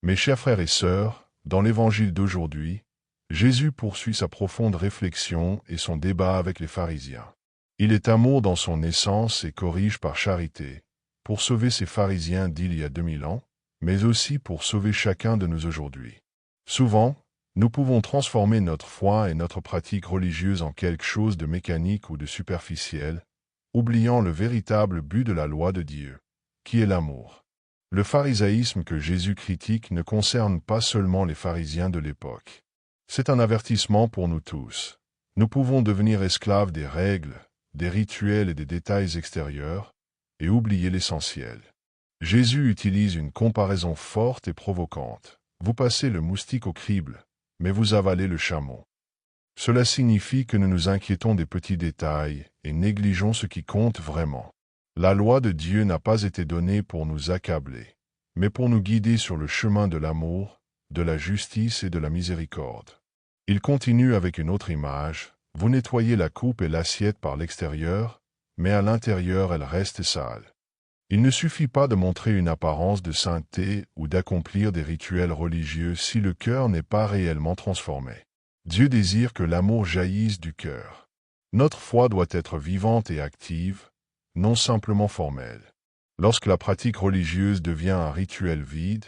Mes chers frères et sœurs, dans l'évangile d'aujourd'hui, Jésus poursuit sa profonde réflexion et son débat avec les pharisiens. Il est amour dans son essence et corrige par charité, pour sauver ces pharisiens d'il y a 2000 ans, mais aussi pour sauver chacun de nous aujourd'hui. Souvent, nous pouvons transformer notre foi et notre pratique religieuse en quelque chose de mécanique ou de superficiel, oubliant le véritable but de la loi de Dieu, qui est l'amour. Le pharisaïsme que Jésus critique ne concerne pas seulement les pharisiens de l'époque. C'est un avertissement pour nous tous. Nous pouvons devenir esclaves des règles, des rituels et des détails extérieurs, et oublier l'essentiel. Jésus utilise une comparaison forte et provocante. Vous passez le moustique au crible, mais vous avalez le chameau. Cela signifie que nous nous inquiétons des petits détails et négligeons ce qui compte vraiment. La loi de Dieu n'a pas été donnée pour nous accabler, mais pour nous guider sur le chemin de l'amour, de la justice et de la miséricorde. Il continue avec une autre image. Vous nettoyez la coupe et l'assiette par l'extérieur, mais à l'intérieur elle reste sale. Il ne suffit pas de montrer une apparence de sainteté ou d'accomplir des rituels religieux si le cœur n'est pas réellement transformé. Dieu désire que l'amour jaillisse du cœur. Notre foi doit être vivante et active, non simplement formelle. Lorsque la pratique religieuse devient un rituel vide,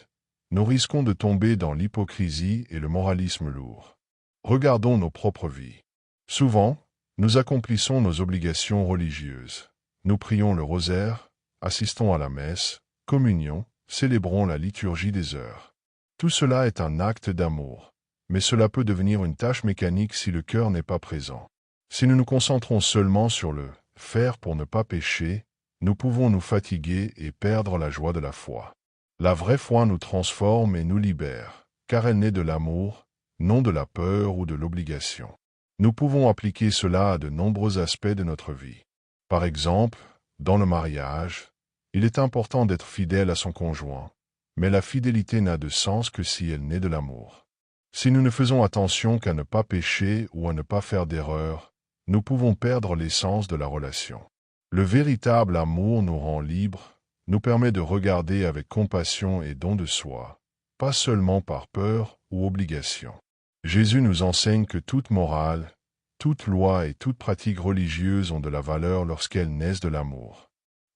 nous risquons de tomber dans l'hypocrisie et le moralisme lourd. Regardons nos propres vies. Souvent, nous accomplissons nos obligations religieuses. Nous prions le rosaire, assistons à la messe, communions, célébrons la liturgie des heures. Tout cela est un acte d'amour, mais cela peut devenir une tâche mécanique si le cœur n'est pas présent. Si nous nous concentrons seulement sur le « faire pour ne pas pécher », nous pouvons nous fatiguer et perdre la joie de la foi. La vraie foi nous transforme et nous libère, car elle naît de l'amour, non de la peur ou de l'obligation. Nous pouvons appliquer cela à de nombreux aspects de notre vie. Par exemple, dans le mariage, il est important d'être fidèle à son conjoint, mais la fidélité n'a de sens que si elle naît de l'amour. Si nous ne faisons attention qu'à ne pas pécher ou à ne pas faire d'erreur, nous pouvons perdre l'essence de la relation. Le véritable amour nous rend libres, nous permet de regarder avec compassion et don de soi, pas seulement par peur ou obligation. Jésus nous enseigne que toute morale, toute loi et toute pratique religieuse ont de la valeur lorsqu'elles naissent de l'amour.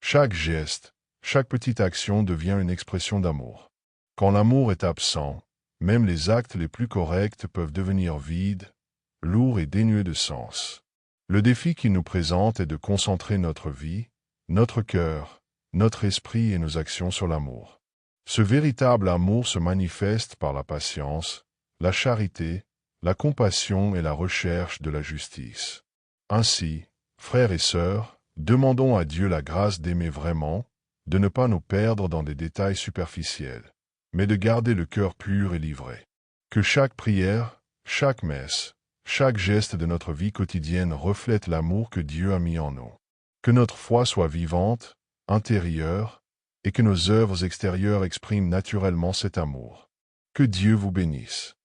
Chaque geste, chaque petite action devient une expression d'amour. Quand l'amour est absent, même les actes les plus corrects peuvent devenir vides, lourds et dénués de sens. Le défi qu'il nous présente est de concentrer notre vie, notre cœur, notre esprit et nos actions sur l'amour. Ce véritable amour se manifeste par la patience, la charité, la compassion et la recherche de la justice. Ainsi, frères et sœurs, demandons à Dieu la grâce d'aimer vraiment, de ne pas nous perdre dans des détails superficiels, mais de garder le cœur pur et livré. Que chaque prière, chaque messe, chaque geste de notre vie quotidienne reflète l'amour que Dieu a mis en nous. Que notre foi soit vivante, intérieure, et que nos œuvres extérieures expriment naturellement cet amour. Que Dieu vous bénisse.